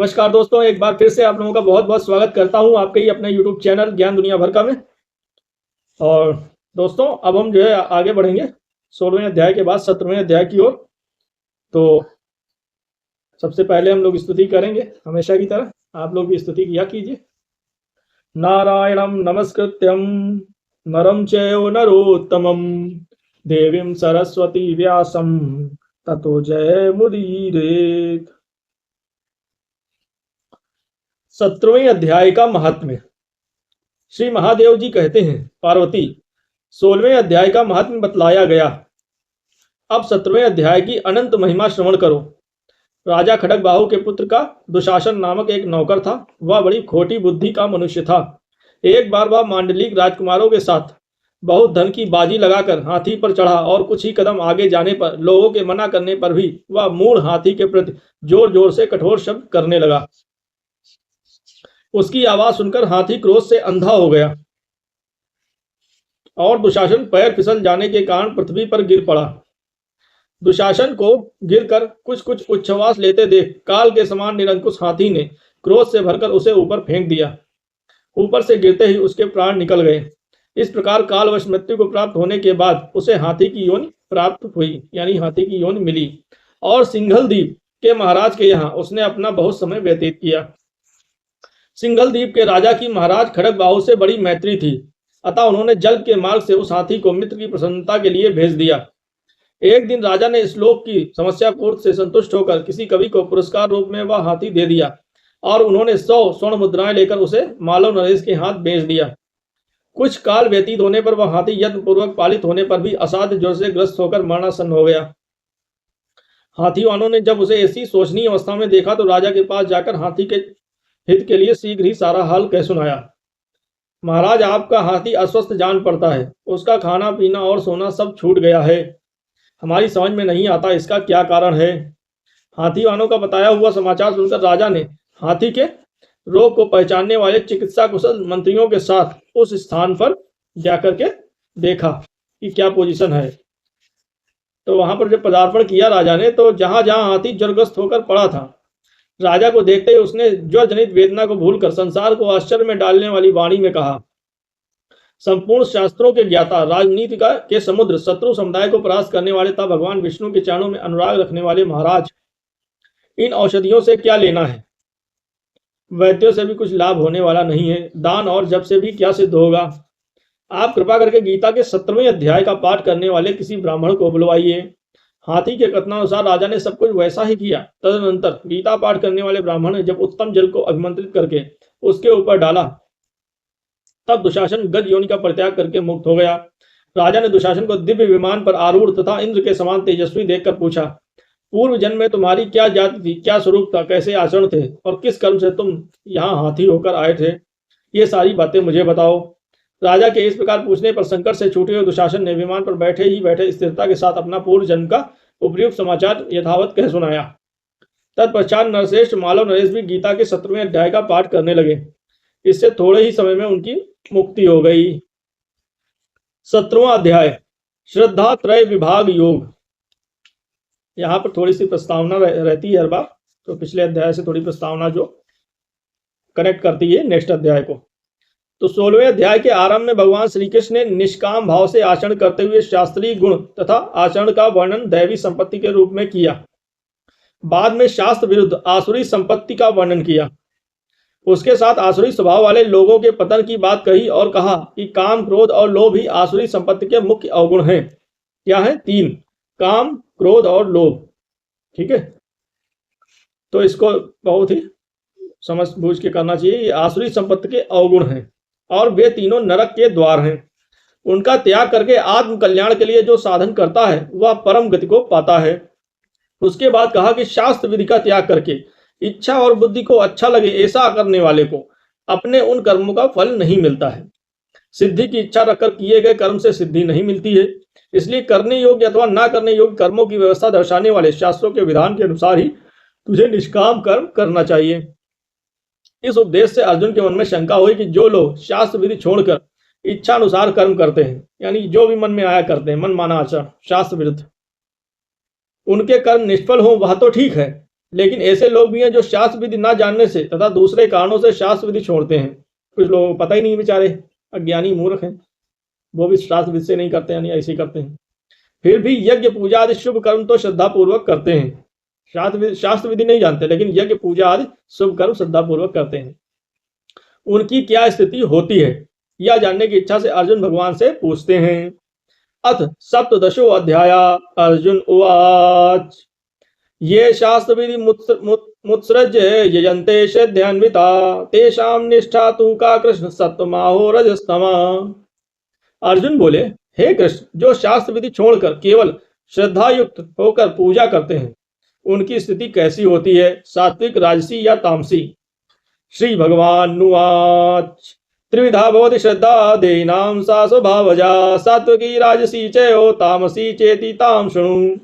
नमस्कार दोस्तों, एक बार फिर से आप लोगों का बहुत बहुत स्वागत करता हूं आपके ही अपने YouTube चैनल ज्ञान दुनिया भर का में। और दोस्तों, अब हम जो है आगे बढ़ेंगे 16वें अध्याय के बाद 17वें अध्याय की ओर। तो सबसे पहले हम लोग स्तुति करेंगे, हमेशा की तरह आप लोग भी स्तुति किया कीजिए। नारायणं नमस्कृत्यं नरं चैव नरोत्तमं देवीं सरस्वती व्यासं ततो जयमुदीरयेत्। 17वें अध्याय का महात्म्य। श्री महादेव जी कहते हैं, पार्वती, 16वें अध्याय का महात्म्य बतलाया गया। अब 17वें अध्याय की अनंत महिमा श्रवण करो। राजा खड्गबाहु के पुत्र का दुशासन नामक एक नौकर था। वह बड़ी खोटी बुद्धि का मनुष्य था। एक बार वह मांडलिक राजकुमारों के साथ बहुत धन की बाजी लगाकर हाथी पर चढ़ा और कुछ ही कदम आगे जाने पर लोगों के मना करने पर भी वह मूढ़ हाथी के प्रति जोर जोर से कठोर शब्द करने लगा। उसकी आवाज सुनकर हाथी क्रोध से अंधा हो गया और दुशासन पैर फिसल जाने के कारण पृथ्वी पर गिर पड़ा। दुशासन को गिरकर कुछ कुछ उच्छ्वास लेते देख काल के समान निरंकुश हाथी ने क्रोध से भरकर उसे ऊपर फेंक दिया। ऊपर से गिरते ही उसके प्राण निकल गए। इस प्रकार कालवश मृत्यु को प्राप्त होने के बाद उसे हाथी की योनि प्राप्त हुई, यानी हाथी की योनि मिली, और सिंघल द्वीप के महाराज के यहाँ उसने अपना बहुत समय व्यतीत किया। सिंघल द्वीप के राजा की महाराज खड्गबाहु से बड़ी मैत्री थी, अतः उन्होंने जल के मार्ग से उस हाथी को मित्र की प्रसन्नता के लिए भेज दिया। एक दिन राजा ने इस लोक की समस्या पूर्ति से संतुष्ट होकर किसी कवि को पुरस्कार रूप में वह हाथी दे दिया और उन्होंने 100 स्वर्ण मुद्राएं लेकर उसे मालव नरेश के हाथ भेज दिया। कुछ काल व्यतीत होने पर वह हाथी यत्न पूर्वक पालित होने पर भी असाध्य ज्वर से ग्रस्त होकर मरणासन्न हो गया। हाथी वालों ने जब उसे ऐसी शोचनीय अवस्था में देखा तो राजा के पास जाकर हाथी के हित के लिए शीघ्र ही सारा हाल कह सुनाया। महाराज, आपका हाथी अस्वस्थ जान पड़ता है, उसका खाना पीना और सोना सब छूट गया है। हमारी समझ में नहीं आता इसका क्या कारण है। हाथी वालों का बताया हुआ समाचार सुनकर राजा ने हाथी के रोग को पहचानने वाले चिकित्सा कुशल मंत्रियों के साथ उस स्थान पर जाकर के देखा कि क्या पोजीशन है। तो वहां पर जब पदार्पण किया राजा ने, तो जहां जहां हाथी ज्वरग्रस्त होकर पड़ा था, राजा को देखते ही उसने ज्वर जनित वेदना को भूलकर संसार को आश्चर्य में डालने वाली वाणी में कहा, संपूर्ण शास्त्रों के ज्ञाता, राजनीति के समुद्र, शत्रु समुदाय को परास्त करने वाले तथा भगवान विष्णु के चरणों में अनुराग रखने वाले महाराज, इन औषधियों से क्या लेना है? वैद्यों से भी कुछ लाभ होने वाला नहीं है, दान और जप से भी क्या सिद्ध होगा? आप कृपा करके गीता के 17वें अध्याय का पाठ करने वाले किसी ब्राह्मण को बुलवाइए। हाथी के कथनानुसार राजा ने सब कुछ वैसा ही किया। तदनंतर गीता पाठ करने वाले ब्राह्मण ने जब उत्तम जल को अभिमंत्रित करके उसके ऊपर डाला, तब दुशासन गज योनि का परित्याग करके मुक्त हो गया। राजा ने दुशासन को दिव्य विमान पर आरूढ़ तथा इंद्र के समान तेजस्वी देखकर पूछा, पूर्व जन्म में तुम्हारी क्या जाति थी, क्या स्वरूप था, कैसे आचरण थे और किस कर्म से तुम यहाँ हाथी होकर आए थे? ये सारी बातें मुझे बताओ। राजा के इस प्रकार पूछने पर संकट से छूटे हुए दुशासन ने विमान पर बैठे ही बैठे स्थिरता के साथ अपना पूर्व जन्म का उपयुक्त समाचार यथावत कह सुनाया। तत्पश्चात नरश्रेष्ठ मालव नरेश भी गीता के 17वें अध्याय का पाठ करने लगे। इससे थोड़े ही समय में उनकी मुक्ति हो गई। 17वां अध्याय, श्रद्धा त्रय विभाग योग। यहाँ पर थोड़ी सी प्रस्तावना रहती है हर बार, तो पिछले अध्याय से थोड़ी प्रस्तावना जो कनेक्ट करती है नेक्स्ट अध्याय को। तो 16वें अध्याय के आरंभ में भगवान श्री कृष्ण ने निष्काम भाव से आचरण करते हुए शास्त्रीय गुण तथा आचरण का वर्णन दैवी संपत्ति के रूप में किया। बाद में शास्त्र विरुद्ध आसुरी संपत्ति का वर्णन किया। उसके साथ आसुरी स्वभाव वाले लोगों के पतन की बात कही और कहा कि काम, क्रोध और लोभ ही आसुरी संपत्ति के मुख्य अवगुण हैं। क्या है? 3, काम, क्रोध और लोभ। ठीक है, तो इसको बहुत ही समझ बूझ के करना चाहिए। ये आसुरी संपत्ति के अवगुण हैं और वे तीनों नरक के द्वार हैं। उनका त्याग करके आत्म कल्याण के लिए जो साधन करता है वह परम गति को पाता है। उसके बाद कहा कि शास्त्र विधि का त्याग करके इच्छा और बुद्धि को अच्छा लगे ऐसा करने वाले को अपने उन कर्मों का फल नहीं मिलता है। सिद्धि की इच्छा रखकर किए गए कर्म से सिद्धि नहीं मिलती है। इसलिए करने योग्य अथवा ना करने योग्य कर्मों की व्यवस्था दर्शाने वाले शास्त्रों के विधान के अनुसार ही तुझे निष्काम कर्म करना चाहिए। इस उपदेश से अर्जुन के मन में शंका हुई कि जो लोग शास्त्र विधि छोड़कर इच्छा अनुसार कर्म करते हैं, यानी जो भी मन में आया करते हैं, मन माना आचरण शास्त्र विरुद्ध, उनके कर्म निष्फल हो वह तो ठीक है, लेकिन ऐसे लोग भी हैं जो शास्त्र विधि ना जानने से तथा दूसरे कारणों से शास्त्र विधि छोड़ते हैं। कुछ लोगों को पता ही नहीं, बेचारे अज्ञानी मूर्ख हैं, वो भी शास्त्र विधि से नहीं करते, यानी ऐसे ही करते हैं। फिर भी यज्ञ पूजा आदि शुभ कर्म तो श्रद्धा पूर्वक करते हैं। शास्त्र विधि नहीं जानते, लेकिन यज्ञ पूजा आदि शुभ कर्म श्रद्धा पूर्वक करते हैं। उनकी क्या स्थिति होती है, यह जानने की इच्छा से अर्जुन भगवान से पूछते हैं। अथ सप्तदशो अध्याय। अर्जुन उवाच ये शास्त्र विधि मुत्सृज्य यजन्ते श्रद्धयान्विता तेषां निष्ठा तु का कृष्ण सत्वमाहो रजस्तमा। अर्जुन बोले, हे कृष्ण, जो शास्त्र विधि छोड़कर केवल श्रद्धा युक्त होकर पूजा करते हैं, उनकी स्थिति कैसी होती है, सात्विक, राजसी या तामसी। श्री भगवान नुवाच त्रिविधा भवति श्रद्धा देहिनां सा स्वभावजा सात्विकी राजसी चयो तामसी चेति ताम शृणु।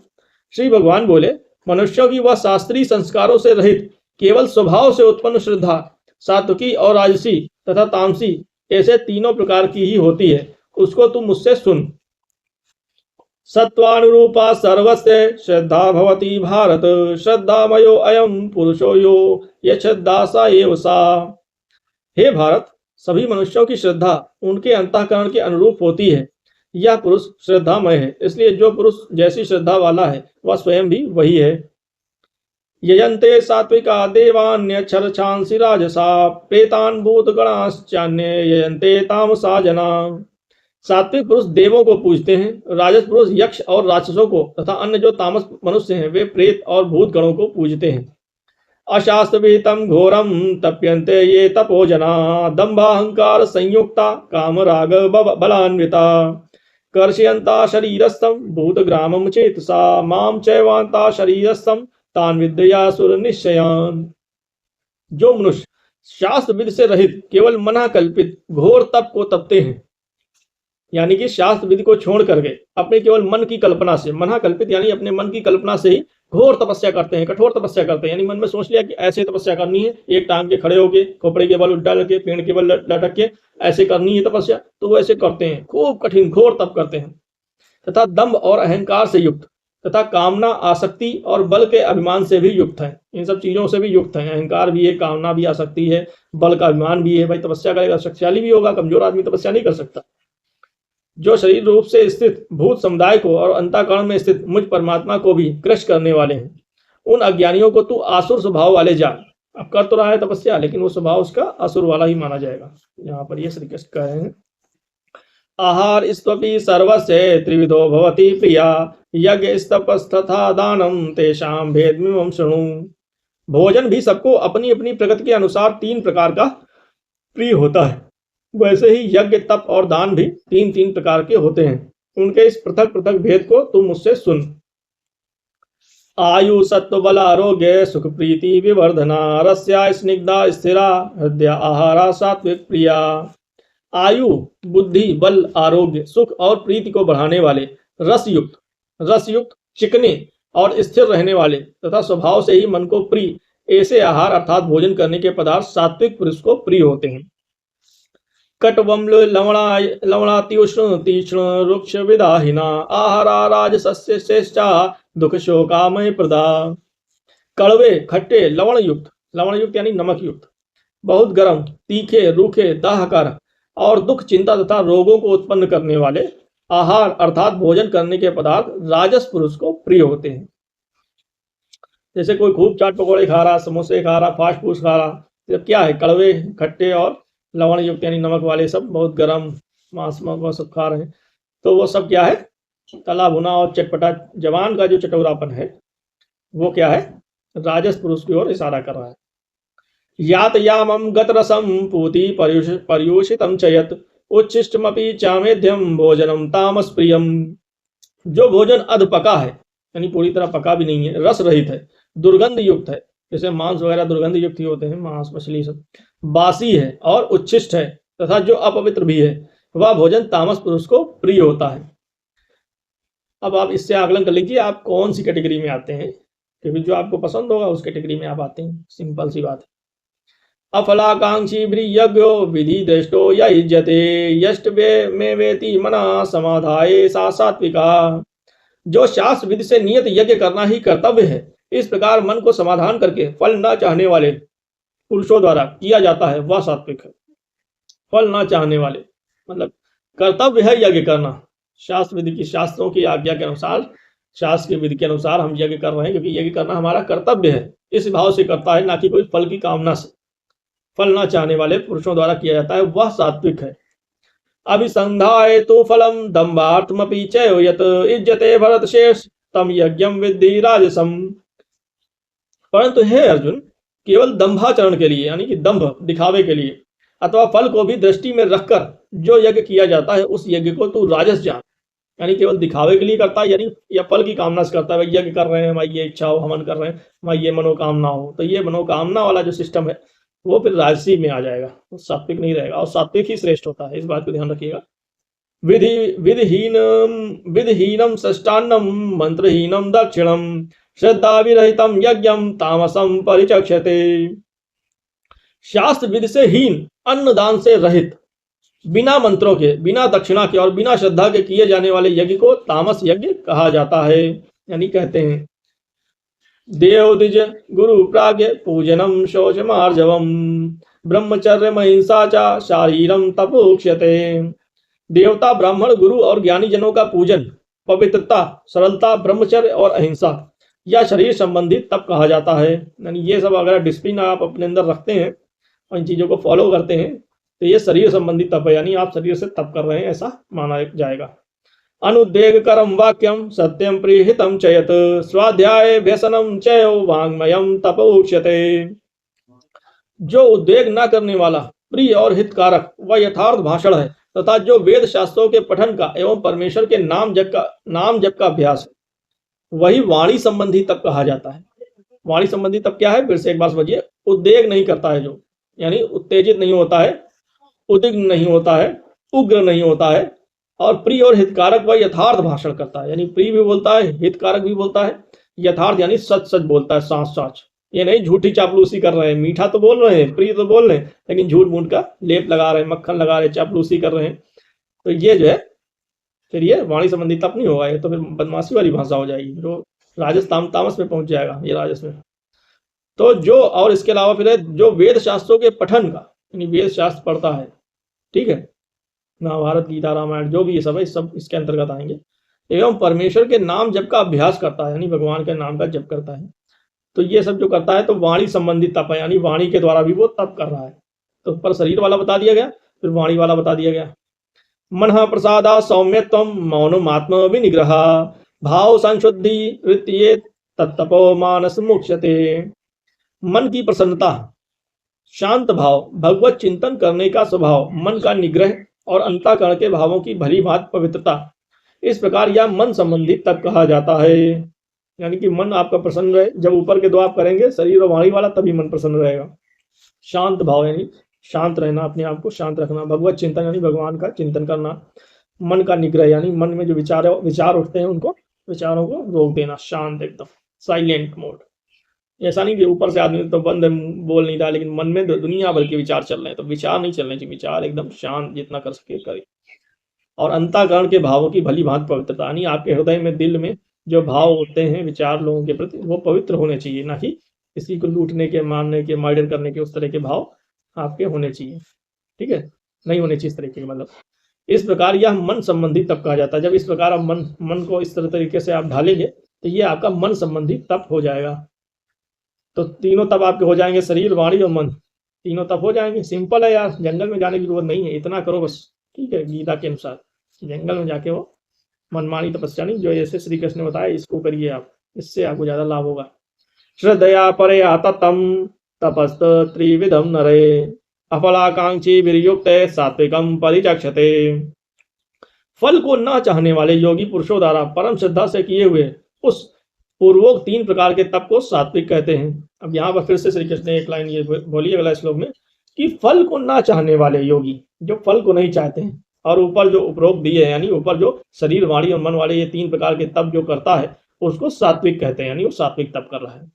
श्री भगवान बोले, मनुष्यों की वह शास्त्रीय संस्कारों से रहित केवल स्वभाव से उत्पन्न श्रद्धा सात्विकी और राजसी तथा तामसी ऐसे तीनों प्रकार की ही होती है, उसको तुम मुझसे सुन। सत्वानुरूपा सर्वस्य श्रद्धा भवति भारत श्रद्धामयो अयम पुरुषो यो ये श्रद्धा सा एव सा। हे भारत, सभी मनुष्यों की श्रद्धा उनके अंतःकरण के अनुरूप होती है, यह पुरुष श्रद्धामय है, इसलिए जो पुरुष जैसी श्रद्धा वाला है वह स्वयं भी वही है। यजन्ते सात्विका देवान्य छरछांसि राजसा प्रेतान भूतगणाश्चान्य यजन्ते तामसा जना। सात्विक पुरुष देवों को पूजते हैं, राजस पुरुष यक्ष और राक्षसों को तथा अन्य जो तामस मनुष्य हैं वे प्रेत और भूत गणों को पूजते हैं। अशास्त्रविहितं घोरम तप्यन्ते ये तपोजना दंभाहंकार संयुक्ता कामराग बलान्विता कर्षयन्ता शरीरस्थं भूतग्रामं चेतसा मां चैवान्ता शरीरस्थं तान् विद्यासुर निश्चयान्। जो मनुष्य शास्त्र विधि से रहित केवल मना कल्पित घोर तप को तपते हैं, यानी कि शास्त्र विधि को छोड़ करके अपने केवल मन की कल्पना से, मना कल्पित यानी अपने मन की कल्पना से ही घोर तपस्या करते हैं, कठोर तपस्या करते हैं, यानी मन में सोच लिया कि ऐसे तपस्या करनी है, एक टांग के खड़े होके, खोपड़े के बल उल्टा करके, पेड़ के बल लटक के ऐसे करनी है तपस्या, तो वो ऐसे करते हैं, खूब कठिन घोर तप करते हैं। तथा दंभ और अहंकार से युक्त तथा कामना, आसक्ति और बल के अभिमान से भी युक्त है। इन सब चीजों से भी युक्त है, अहंकार भी है, कामना भी, आसक्ति है, बल का अभिमान भी है। भाई तपस्या करेगा शक्तिशाली भी होगा, कमजोर आदमी तपस्या नहीं कर सकता। जो शरीर रूप से स्थित भूत समुदाय को और अंतःकरण में स्थित मुझ परमात्मा को भी क्रश करने वाले हैं, उन अज्ञानियों को तू आसुर स्वभाव वाले जान। अब कर तो रहा है तपस्या, लेकिन वो स्वभाव उसका असुर वाला ही माना जाएगा। यहाँ पर ये श्री कृष्ण कह रहे हैं, आहार स्तपि सर्वस्य त्रिविधो भवति प्रिया यज्ञ तपस्तथा दानम तेषां भेदमिमं शृणु। भोजन भी सबको अपनी अपनी प्रकृति के अनुसार तीन प्रकार का प्रिय होता है, वैसे ही यज्ञ, तप और दान भी तीन तीन प्रकार के होते हैं। उनके इस पृथक पृथक भेद को तुम मुझसे सुन। आयु सत्व बल आरोग्य सुख प्रीति विवर्धना रस्या स्निग्धा स्थिरा हृदया आहारा सात्विक प्रिया। आयु, बुद्धि, बल, आरोग्य, सुख और प्रीति को बढ़ाने वाले, रसयुक्त, चिकने और स्थिर रहने वाले तथा स्वभाव से ही मन को प्रिय ऐसे आहार अर्थात भोजन करने के पदार्थ सात्विक पुरुष को प्रिय होते हैं। कटवम्ल लवणात्युष्ण तीक्ष्ण रुक्ष विदाहिना आहारा राजसस्य श्रेष्ठा दुख शोकामय प्रदा। कड़वे, खट्टे, लवण युक्त यानी नमक युक्त, बहुत गर्म, तीखे, रूखे, दाहकार और दुख, चिंता तथा रोगों को उत्पन्न करने वाले आहार अर्थात भोजन करने के पदार्थ राजस पुरुष को प्रिय होते हैं। जैसे कोई खूब चाट पकौड़े खा रहा, समोसे खा रहा, फास्ट फूड खा रहा, तो क्या है, कड़वे, खट्टे और लवण युक्त यानी नमक वाले, सब बहुत गर्म मांस वो सब खा रहे हैं, तो वो सब क्या है, तला भुना और चटपटा। जवान का जो चटोरापन है वो क्या है, राजस पुरुष की ओर इशारा कर रहा है। यात यामम गत रसम पूति पर्युषितम चयत उच्छिष्टमपि चामेध्यम भोजनम तामस प्रियम। जो भोजन अध पका है, यानी पूरी तरह पका भी नहीं है, रस रहित है, दुर्गंध युक्त है, जैसे मांस वगैरह दुर्गंध युक्त ही होते हैं, मांस मछली सब, बासी है और उच्छिष्ट है तथा जो अपवित्र भी है, वह भोजन तामस पुरुष को प्रिय होता है। अब आप इससे आकलन कर लीजिए आप कौन सी कैटेगरी में आते हैं, क्योंकि जो आपको पसंद होगा उस कैटेगरी में आप आते हैं, सिंपल सी बात है। अफलाकांक्षी यज्ञो विधि दृष्टो युज्यते यष्ट में वेति मना समाधाये सा सात्विका। जो शास्त्र विधि से नियत यज्ञ करना ही कर्तव्य है, इस प्रकार मन को समाधान करके फल न चाहने वाले पुरुषों द्वारा किया जाता है वह सात्विक है। फल न चाहने वाले मतलब कर्तव्य है यज्ञ करना, शास्त्र विधि की, शास्त्रों की आज्ञा के अनुसार, शास्त्र की विधि के अनुसार हम यज्ञ कर रहे हैं क्योंकि यज्ञ करना हमारा कर्तव्य है, इस भाव से करता है, ना कि कोई फल की कामना से। फल न चाहने वाले पुरुषों द्वारा किया जाता है वह सात्विक है। अभिसंधाय तो फलम दम्भार्थमपि च यत इज्जते भरत शेष तम यज्ञम विद्धि राजसम। परंतु हे अर्जुन, केवल दंभाचरण के लिए यानी कि दंभ दिखावे के लिए अथवा फल को भी दृष्टि में रखकर जो यज्ञ किया जाता है उस यज्ञ को तू राजस जान। यानी केवल दिखावे के लिए करता है, यानी या फल की कामना से करता है, यज्ञ कर रहे हैं हमारी ये इच्छा हो, हवन कर रहे हैं हमारी ये मनोकामना हो, तो ये मनोकामना वाला जो सिस्टम है वो फिर राजसी में आ जाएगा, वो सात्विक नहीं रहेगा। और सात्विक ही श्रेष्ठ होता है, इस बात को ध्यान रखिएगा। विधिहीनम सष्टान्नम मंत्रहीनम दक्षिणम श्रद्धा विरहितम यज्ञम तामसम परिचक्षते। शास्त्र विधि से हीन, अन्न दान से रहित, बिना मंत्रों के, बिना दक्षिणा के और बिना श्रद्धा के किए जाने वाले यज्ञ को तामस यज्ञ कहा जाता है। यानी कहते हैं देव द्विज गुरु प्राज्ञ पूजनम शौचमार्जवम ब्रह्मचर्य महिंसा चा शारीरम तपोक्ष्यते। देवता, ब्राह्मण, गुरु और ज्ञानी जनों का पूजन, पवित्रता, सरलता, ब्रह्मचर्य और अहिंसा या शरीर संबंधी तप कहा जाता है। यानी ये सब अगर डिसिप्लिन आप अपने अंदर रखते हैं और इन चीजों को फॉलो करते हैं तो ये शरीर संबंधी तप है, यानी आप शरीर से तप कर रहे हैं ऐसा माना जाएगा। अनुद्वेग करम वाक्यम सत्यम प्रीहितम चयत स्वाध्याय व्यसनम चयो वांग्मयम तपोक्ष्यते। जो उद्वेग न करने वाला, प्रिय और हितकारक व यथार्थ भाषण है तथा जो वेद शास्त्रों के पठन का एवं परमेश्वर के नाम जप का अभ्यास है वही वाणी संबंधी तप कहा जाता है। वाणी संबंधी तप क्या है, फिर से एक बार समझिए। उद्वेग नहीं करता है जो, यानी उत्तेजित नहीं होता है, उद्विग्न नहीं होता है, उग्र नहीं होता है, और प्रिय और हितकारक व यथार्थ भाषण करता है। यानी प्रिय भी बोलता है, हितकारक भी बोलता है, यथार्थ यानी सच सच बोलता है, साच साच। ये नहीं झूठी चापलूसी कर रहे हैं, मीठा तो बोल रहे हैं, प्रिय तो बोल रहे हैं, लेकिन झूठ मूठ का लेप लगा रहे हैं, मक्खन लगा रहे हैं, चापलूसी कर रहे हैं, तो ये जो है फिर ये वाणी संबंधी तप नहीं होगा, ये तो फिर बदमाशी वाली भाषा हो जाएगी, जो राजस्थान तामस में पहुंच जाएगा, ये राजस में। तो जो, और इसके अलावा फिर है जो वेद शास्त्रों के पठन का, यानी वेद शास्त्र पढ़ता है, ठीक है, महाभारत गीता रामायण जो भी ये सब है, सब इसके अंतर्गत आएंगे, एवं परमेश्वर के नाम जप का अभ्यास करता है, यानी भगवान के नाम का जप करता है, तो ये सब जो करता है तो वाणी संबंधी तप है, यानी वाणी के द्वारा भी वो तप कर रहा है। तो ऊपर शरीर वाला बता दिया गया, फिर वाणी वाला बता दिया गया। मन प्रसादा सौम्यत्वम मौनमात्म विनिग्रह भाव संशुद्धि वृत्तिये तत्तपो मानस मुक्ष्यते। मन की प्रसन्नता, शांत भाव, भगवत चिंतन करने का स्वभाव, मन का निग्रह और अंतःकरण के भावों की भली भांति पवित्रता, इस प्रकार यह मन संबंधी तप कहा जाता है। यानी कि मन आपका प्रसन्न रहे, जब ऊपर के दो आप करेंगे शरीर और वाणी वाला, तभी मन प्रसन्न रहेगा। शांत भाव यानी शांत रहना, अपने आप को शांत रखना, भगवत चिंतन यानी भगवान का चिंतन करना, मन का निग्रह यानी मन में जो विचार उठते हैं उनको, विचारों को रोक देना, शांत एकदम साइलेंट मोड। ऐसा नहीं कि ऊपर से आदमी तो बंद बोल नहीं रहा लेकिन मन में दुनिया भर के विचार चल रहे हैं, तो विचार नहीं चलने चाहिए, विचार एकदम शांत जितना कर सके करे। और अंतःकरण के भावों की भली भांति पवित्रता, यानी आपके हृदय में, दिल में जो भाव होते हैं विचार लोगों के प्रति, वो पवित्र होने चाहिए, ना कि किसी को लूटने के, मारने के, मर्डर करने के, उस तरह के भाव आपके होने चाहिए, ठीक है, नहीं होने चाहिए इस तरीके के। मतलब इस प्रकार यह मन संबंधी तप कहा जाता है। जब इस प्रकार आप मन को इस तरह तरीके से आप ढालेंगे तो ये आपका मन संबंधी तप हो जाएगा। तो तीनों तप आपके हो जाएंगे, शरीर, वाणी और मन, तीनों तप हो जाएंगे। सिंपल है यार, जंगल में जाने की जरूरत नहीं है, इतना करो बस, ठीक है। गीता के अनुसार जंगल में जाके वो मनमानी तपस्या नहीं, जो जैसे श्री कृष्ण ने बताया इसको करिए आप, इससे आपको ज्यादा लाभ होगा। श्रद्धया परया ततम तपस्त त्रिविधम नरे अफलाकांक्षी विर्युक्त सात्विकम परिचक्षते। फल को न चाहने वाले योगी पुरुषों द्वारा परम श्रद्धा से किए हुए उस पूर्वोक्त 3 प्रकार के तप को सात्विक कहते हैं। अब यहाँ पर फिर से श्री कृष्ण ने एक लाइन ये बोली अगला श्लोक में कि फल को ना चाहने वाले योगी, जो फल को नहीं चाहते हैं, और ऊपर जो उपरोक्त दिए हैं, यानी ऊपर जो शरीर, वाणी और मन वाले ये 3 प्रकार के तप जो करता है उसको सात्विक कहते हैं, यानी वो सात्विक तप कर रहा है।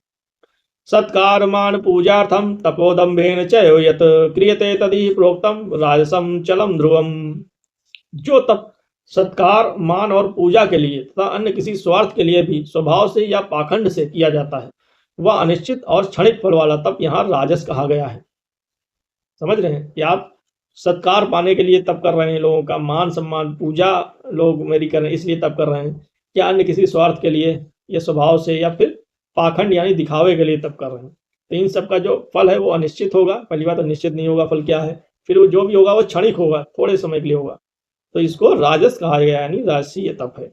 सत्कार मान पूजार्थम तपोदम्भेन चयो यत क्रियते तदि प्रोक्तम राजसम चलम ध्रुवम। जो तप सत्कार, मान और पूजा के लिए तथा अन्य किसी स्वार्थ के लिए भी स्वभाव से या पाखंड से किया जाता है वह अनिश्चित और क्षणिक फल वाला तप यहाँ राजस कहा गया है। समझ रहे हैं कि आप सत्कार पाने के लिए तप कर रहे हैं, लोगों का मान सम्मान पूजा लोग मेरी कर रहे हैं इसलिए तप कर रहे हैं, क्या अन्य किसी स्वार्थ के लिए या स्वभाव से या फिर पाखंड यानी दिखावे के लिए तप कर रहे हैं। तो इन सब का जो फल है वो अनिश्चित होगा। पहली बात तो निश्चित नहीं होगा फल क्या है, फिर वो जो भी होगा वो क्षणिक होगा, थोड़े समय के लिए होगा। तो इसको राजस कहा गया यानी राजसीय तप है।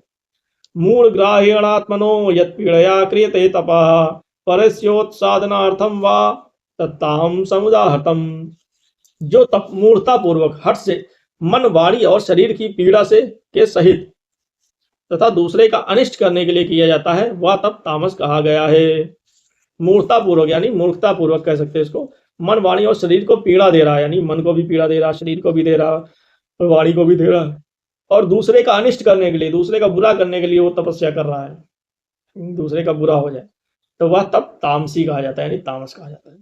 मूल ग्राह्यणात्मनो यत् पीड़या क्रियते तपः परस्योत्साधनार्थम वा तत्ताम समुदाहतम। जो तप मूर्ता पूर्वक हट से मन वाणी और शरीर की पीड़ा से के सहित तथा दूसरे का अनिष्ट करने के लिए किया जाता है वह तप तामस कहा गया है। मूर्ता पूर्वक यानी मूर्खता पूर्वक कह सकते हैं इसको। मन वाणी और शरीर को पीड़ा दे रहा है, यानी मन को भी पीड़ा दे रहा, शरीर को भी दे रहा और वाणी को भी दे रहा, और दूसरे का अनिष्ट करने के लिए, दूसरे का बुरा करने के लिए वो तपस्या कर रहा है, दूसरे का बुरा हो जाए, तो वह तप तामसी कहा जाता है, यानी तामस कहा जाता है।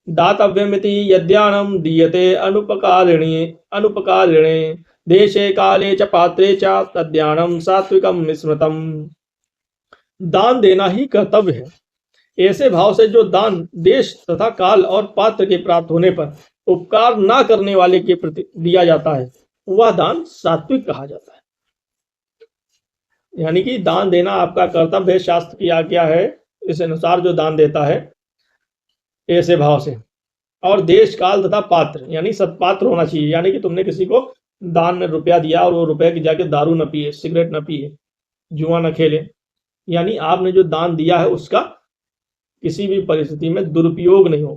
दातव्यमिति यद्यानम दीयते अनुपकारिणे देशे काले च पात्रे च तद्यानम सात्विकम स्मृतम। दान देना ही कर्तव्य है। ऐसे भाव से जो दान देश तथा काल और पात्र के प्राप्त होने पर उपकार ना करने वाले के प्रति दिया जाता है वह दान सात्विक कहा जाता है। यानी कि दान देना आपका कर्तव्य है, शास्त्र की आज्ञा है, इस अनुसार जो दान देता है ऐसे भाव से, और देश काल तथा पात्र यानी सत्पात्र होना चाहिए। यानी कि तुमने किसी को दान में रुपया दिया और वो रुपये की जाके दारू न पिए, सिगरेट न पिए, जुआ न खेले, यानी आपने जो दान दिया है उसका किसी भी परिस्थिति में दुरुपयोग नहीं हो।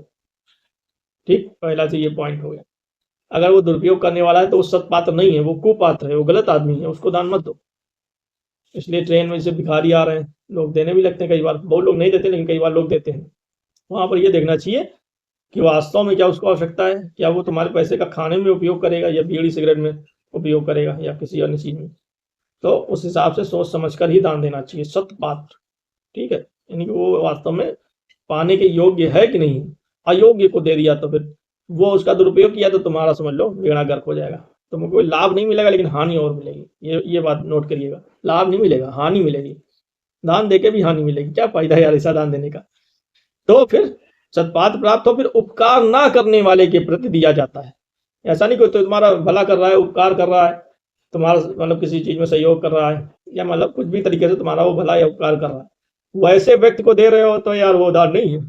ठीक, पहला से ये पॉइंट हो गया। अगर वो दुरुपयोग करने वाला है तो वो सत्पात्र नहीं है, वो कुपात्र है, वो गलत आदमी है, उसको दान मत दो। इसलिए ट्रेन में से भिखारी आ रहे हैं, लोग देने भी लगते हैं, कई बार बहुत लोग नहीं देते लेकिन कई बार लोग देते हैं। वहां पर ये देखना चाहिए कि वास्तव में क्या उसको आवश्यकता है, क्या वो तुम्हारे पैसे का खाने में उपयोग करेगा या बीड़ी सिगरेट में उपयोग करेगा या किसी अन्य चीज में। तो उस हिसाब से सोच समझ कर ही दान देना चाहिए, सत्पात्र। ठीक है, यानी कि वो वास्तव में पाने के योग्य है कि नहीं। अयोग्य को दे दिया तो फिर वो उसका दुरुपयोग किया तो तुम्हारा समझ लो बेड़ा गर्क हो जाएगा, तुमको कोई लाभ नहीं मिलेगा लेकिन हानि और मिलेगी। ये बात नोट करिएगा, लाभ नहीं मिलेगा, हानि मिलेगी। दान देके भी हानि मिलेगी, क्या फायदा है यार ऐसा दान देने का। तो फिर सत्पात्र प्राप्त हो, फिर उपकार ना करने वाले के प्रति दिया जाता है। ऐसा नहीं कोई तो तुम्हारा भला कर रहा है, उपकार कर रहा है, तुम्हारा मतलब किसी चीज में सहयोग कर रहा है, या मतलब कुछ भी तरीके से तुम्हारा वो भला या उपकार कर रहा है, वैसे व्यक्ति को दे रहे हो तो यार वो दान नहीं है,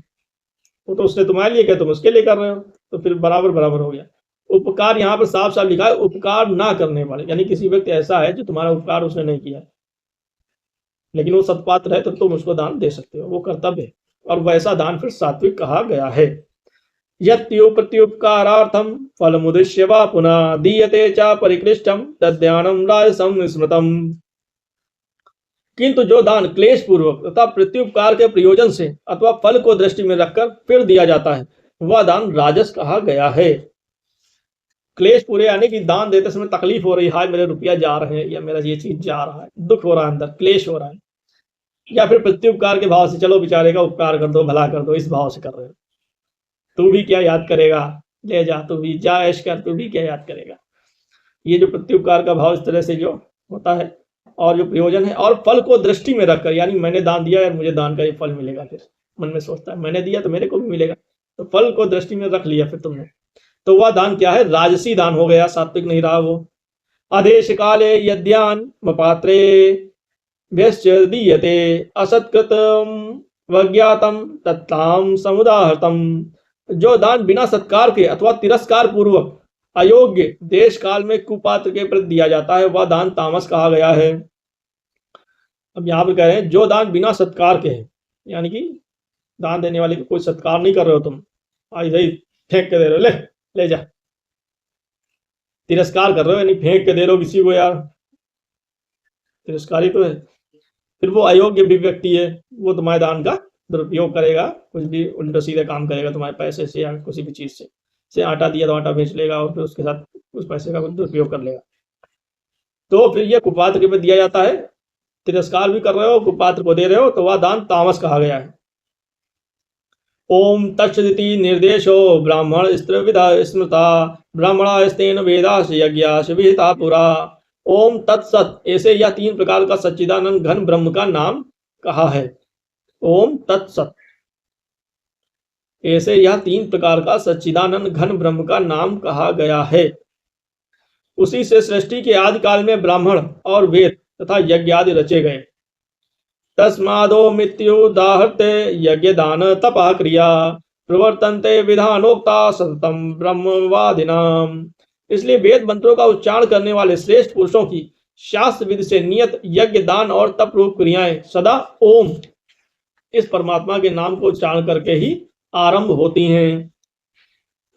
वो तो उसने तुम्हारे लिए किया, तुम उसके लिए कर रहे हो, तो फिर बराबर बराबर हो गया। उपकार यहाँ पर साफ साफ लिखा है, उपकार ना करने वाले, यानी किसी व्यक्ति ऐसा है जो तुम्हारा उपकार उसने नहीं किया लेकिन वो सत्पात्र है तो तुम उसको दान दे सकते हो, वो कर्तव्य है, और वैसा दान फिर सात्विक कहा गया है। यत्यो प्रत्युपकारार्थम फलमुद्दिश्य वा पुनः दीयते च परिकृष्टम तद्यानम राजसम स्मृतम। किंतु जो दान क्लेश पूर्वक तथा प्रत्युपकार के प्रयोजन से अथवा फल को दृष्टि में रखकर फिर दिया जाता है वह दान राजस कहा गया है। क्लेश पूरे यानी कि दान देते समय तकलीफ हो रही है, हाय मेरे रुपया जा रहे हैं या मेरा ये चीज जा रहा है, दुख हो रहा है, अंदर क्लेश हो रहा है, या फिर प्रत्युपकार के भाव से चलो बेचारे का उपकार कर दो, भला कर दो, इस भाव से कर रहे हो, तू भी क्या याद करेगा, ले जा तू भी जा ऐश कर, तू भी क्या याद करेगा। ये जो प्रत्युपकार का भाव इस तरह से जो होता है और जो प्रयोजन है, और फल को दृष्टि में रखकर, यानी मैंने दान दिया यार मुझे दान का ये फल मिलेगा, फिर मन में सोचता है मैंने दिया तो मेरे को भी मिलेगा, तो फल को दृष्टि में रख लिया फिर तुमने, तो वह दान क्या है, राजसी दान हो गया, सात्विक नहीं रहा वो। आदेश काले यद्यान पात्रे दीयते असत्कृतम वज्ञातम तत्ताम समुदाहतम। जो दान बिना सत्कार के अथवा तिरस्कार पूर्वक अयोग्य देश काल में कुपात्र के प्रति दिया जाता है वह दान तामस कहा गया है। अब यहाँ पर कह रहे हैं जो दान बिना सत्कार के है, यानी कि दान देने वाले को कोई सत्कार नहीं कर रहे हो तुम, ऐसे ही फेंक के दे रहे हो, ले जा, तिरस्कार कर रहे हो, यानी फेंक के दे रहे हो किसी को, यार तिरस्कारी तो है। फिर वो अयोग्य भी व्यक्ति है, वो तुम्हारे दान का दुरुपयोग करेगा, कुछ भी उल्टा सीधे काम करेगा तुम्हारे पैसे से या किसी भी चीज से आटा दिया तो आटा बेच लेगा और फिर उसके साथ उस पैसे का दुरुपयोग कर लेगा। तो फिर ये कुपात्र के पे दिया जाता है, तिरस्कार भी कर रहे हो, कुपात्र को दे रहे हो, तो वह दान तामस कहा गया है। ओम तत्सदिति निर्देशो ब्राह्मण स्त्रिविधा स्मृता ब्राह्मणास्तेन वेदास यज्ञास विहिता पुरा। ओम तत्सत, ऐसे यह 3 प्रकार का सच्चिदानंद घन ब्रह्म का नाम कहा है। ओम तत्सत, ऐसे यह 3 प्रकार का सच्चिदानंद घन ब्रह्म का नाम कहा गया है। उसी से सृष्टि के आदि काल में ब्राह्मण और वेद तथा यज्ञ आदि रचे गए। तस्मादो मृत्युदाहर्ते यज्ञ दान तपा क्रिया प्रवर्तन्ते विधानोक्ता सततम ब्रह्मवादिनाम। इसलिए वेद मंत्रों का उच्चारण करने वाले श्रेष्ठ पुरुषों की शास्त्र विधि से नियत यज्ञ दान और तप रूप क्रियाएं सदा ओम इस परमात्मा के नाम को उच्चारण करके ही आरंभ होती हैं।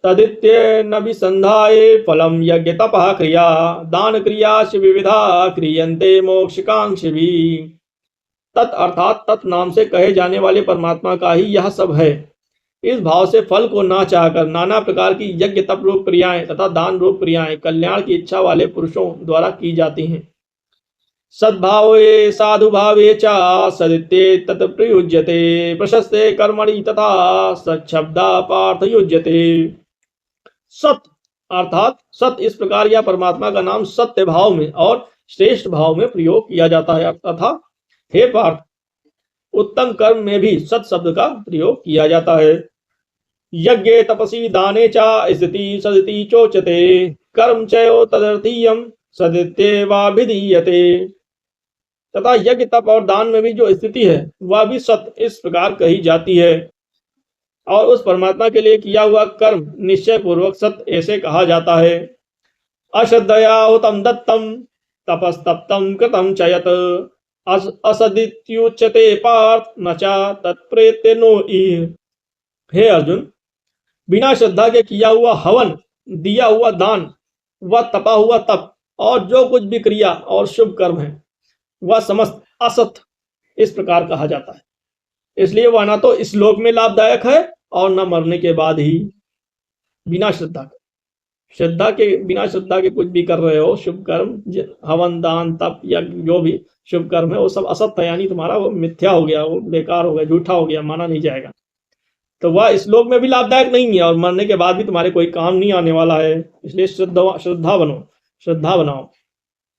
तदित्य नभिसंधाये फलम यज्ञ तपः क्रिया दान क्रिया विविधा क्रियन्ते मोक्षकांक्षी भी। तत् अर्थात तत् नाम से कहे जाने वाले परमात्मा का ही यह सब है। इस भाव से फल को ना चाहकर नाना प्रकार की यज्ञ तप रूप क्रियाएं तथा दान रूप क्रियाएं कल्याण की इच्छा वाले पुरुषों द्वारा की जाती हैं। सद्भावे साधु भावे च सदित्ये तत् प्रयुज्यते प्रशस्ते कर्मणि तथा सच्छब्दा पार्थ युज्यते। सत अर्थात सत इस प्रकार यह परमात्मा का नाम सत्य भाव में और श्रेष्ठ भाव में प्रयोग किया जाता है तथा हे पार्थ उत्तम कर्म में भी सत शब्द का प्रयोग किया जाता है। यज्ञे तपसी दाने चा स्थिति सदिति चोचते कर्म चयो तदर्थीयम सदित्येवाभिधीयते। तथा यज्ञ तप और दान में भी जो स्थिति है वह भी सत इस प्रकार कही जाती है और उस परमात्मा के लिए किया हुआ कर्म निश्चय पूर्वक सत ऐसे कहा जाता है। अश्रद्धया हुतम दत्तम तपस्तप्तम कृतम चयत असदित्युच्यते पार्थ न चा तत्प्रेत्य नो इह। हे अर्जुन, बिना श्रद्धा के किया हुआ हवन, दिया हुआ दान, वह तपा हुआ तप और जो कुछ भी क्रिया और शुभ कर्म है वह समस्त असत इस प्रकार कहा जाता है। इसलिए वह ना तो इस लोक में लाभदायक है और न मरने के बाद ही। बिना श्रद्धा के, श्रद्धा के बिना श्रद्धा के कुछ भी कर रहे हो शुभ कर्म, हवन दान तप या जो भी शुभ कर्म है वो सब असत है, यानी तुम्हारा वो मिथ्या हो गया, वो बेकार हो गया, झूठा हो गया, माना नहीं जाएगा। तो वह इस लोक में भी लाभदायक नहीं है और मरने के बाद भी तुम्हारे कोई काम नहीं आने वाला है। इसलिए श्रद्धा बनो, श्रद्धा बनाओ।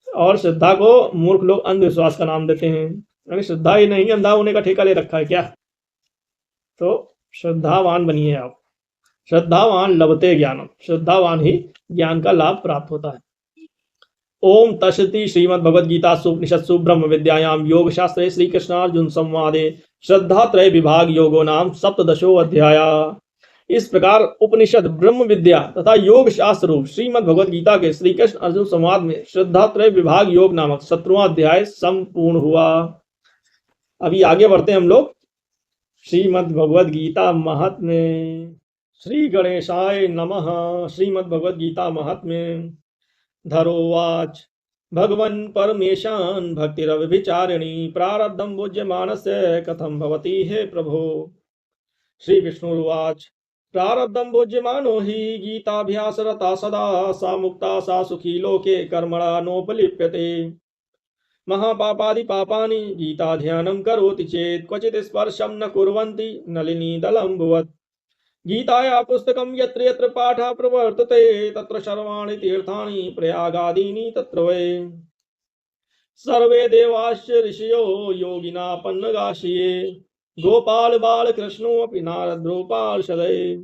और श्रद्धा को मूर्ख लोग अंधविश्वास का नाम देते हैं, यानी श्रद्धा ही नहीं, अंधा होने का ठेका ले रखा है क्या। तो श्रद्धावान बनिए आप। श्रद्धावान लभते ज्ञानम, श्रद्धावान ही ज्ञान का लाभ प्राप्त होता है। ओम तत्सति श्रीमद्भगवद्गीतासु उपनिषत्सु ब्रह्म विद्यायां योग शास्त्रे श्री कृष्णार्जुन संवादे श्रद्धा त्रय विभाग योगो नाम सप्तदशो अध्याय। इस प्रकार उपनिषद ब्रह्म विद्या तथा योग शास्त्र रूप श्रीमद् भगवद गीता के श्री कृष्ण अर्जुन संवाद में श्रद्धात्रय विभाग योग नामक 17वां अध्याय संपूर्ण हुआ। अभी आगे बढ़ते हैं हम लोग श्रीमद् भगवद गीता महात्म्य। श्री गणेशाय नमः। श्रीमद् भगवद गीता महात्म्य। धरोवाच भगवन् परमेशान् भक्तिरव्यभिचारिणी प्रारब्धं भुज्यमानस्य कथं भवति हे प्रभो। श्री विष्णुर्वाच प्रारब्धं भुज्यमानो हि गीताभ्यासरता सदा सा मुक्ता सा सुखी लोके कर्मणा नोपलिप्यते। महापापादि पापानि गीताध्यानं करोति चेत् क्वचित् स्पर्शं न कुर्वन्ति नलिनी दलम्बुवत्। गीताया पुस्तकं यत्र यत्र पाठः प्रवर्तते तत्र सर्वाणि तीर्थानि प्रयागादीनि तत्र वै। सर्वे देवाश्च ऋषयो योगिना पन्नगाश्रिये गोपाल बाल कृष्णोऽपि नारद्रोपार्षदे।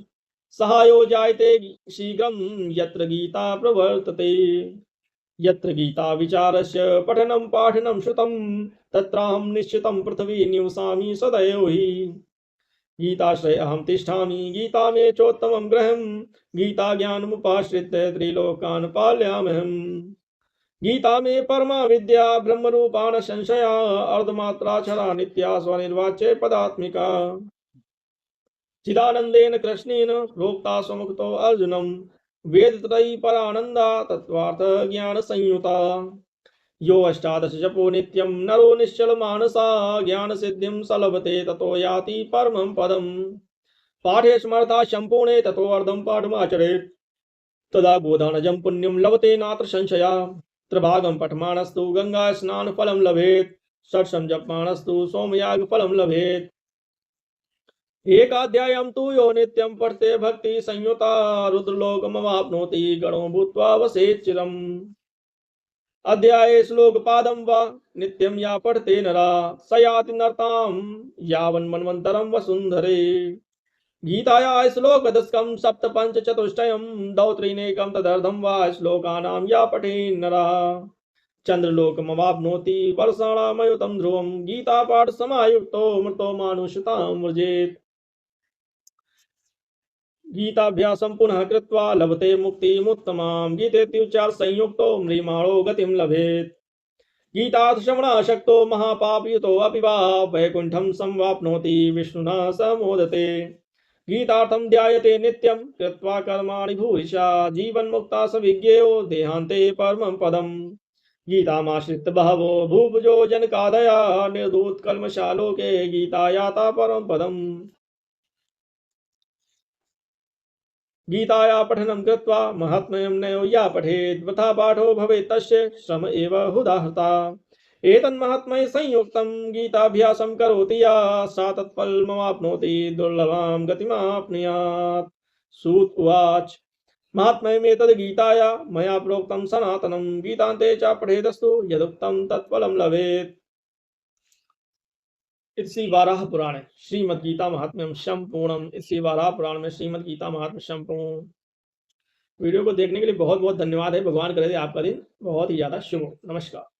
सहायो जायते शीघ्रं यत्र गीता प्रवर्तते। यत्र गीता विचारस्य पठनं पाठनं श्रुतं तत्राहं निश्चितं पृथ्वी निवसामि सदैव हि। गीताश्रये अहं तिष्ठामि गीता मे चोत्तमं गृहं गीता ज्ञानमुपाश्रित्य त्रिलोकान् पालयाम्यहम्। गीता में परमा विद्या ब्रह्म रूपाण संशया अर्धमात्राक्षरा नित्या स्वनिर्वाच्य पदात्मिका। चिदानंदेन कृष्णेन प्रोक्ता स्वमुक्तो अर्जुनम वेदत्रयी परानंदा तत्त्वार्थ ज्ञान संयुता। यो अष्टादश जपो नित्यं नरो निश्चल मानसा ज्ञान सिद्धिं सलभते ततो याति परमं पदम्। पाठे स्मर्ता संपूर्णे ततो अर्धं पाठमाचरेत् तदा गोदानजं पुण्यं लभते नात्र संशया। त्रिभागं पठमानस्तु गंगा स्नान फलं लभेत् षट्सं जपमानस्तु सोमयाग फलं लभेत्। एकाध्यायं तु यो नित्यं पठते भक्ति संयुता रुद्रलोकमवाप्नोति गणो भूत्वा वसेत् चिरम्। अध्याये श्लोकपादं वा नित्यं या पठते नरा स याति नरतां यावन् मन्वन्तरं वसुन्धरे। गीताया श्लोकदशकं सप्तपञ्चचतुष्टयं दौत्रीनेकं तदर्धं वा श्लोकानां या पठेन् नरः चन्द्रलोकमवाप्नोति वर्षाणामयुतं ध्रुवं गीतापाठसमायुक्तो मृतो मानुषतां व्रजेत्। गीताभ्यासं पुनः कृत्वा लभते मुक्तिमुत्तमां गीतेत्युच्चार संयुक्तो म्रियमाणो गतिं लभेत्। गीतार्थश्रवणाशक्तो महापापयुतोऽपि वा वैकुण्ठं संवाप्नोति विष्णुना स मोदते। गीतार्थं ध्यायते नित्यं कृत्वा कर्माणि भूरिशा जीवन्मुक्ता स विज्ञेयो देहान्ते परमं पदम्। गीतामाश्रित्य बहवो भूभुजो जनकादया निर्धूतकल्मषालोके गीतायाता परं पदम्। गीताया पठनं कृत्वा महात्म्यं नयो या पठेत् वृथा पाठो भवेत् तस्य श्रम एव हुदाहृता। एतन्महात्म्ये संयुक्तं गीताभ्यासं करोति या सा तत्फलमवाप्नोति दुर्लभां गतिमाप्नुयात्। सूत उवाच महात्म्यमेतद् गीताया मया प्रोक्तं सनातनं गीतान्ते च पठेदस्तु यदुक्तं तत्फलं लभेत्। इसी वाराह पुराणे श्रीमद् गीता महात्म्यम संपूर्णम। इसी वाराह पुराण में श्रीमद् गीता महात्म्य संपूर्ण। वीडियो को देखने के लिए बहुत बहुत धन्यवाद है। भगवान करे आपका दिन बहुत ही ज्यादा शुभ हो। नमस्कार।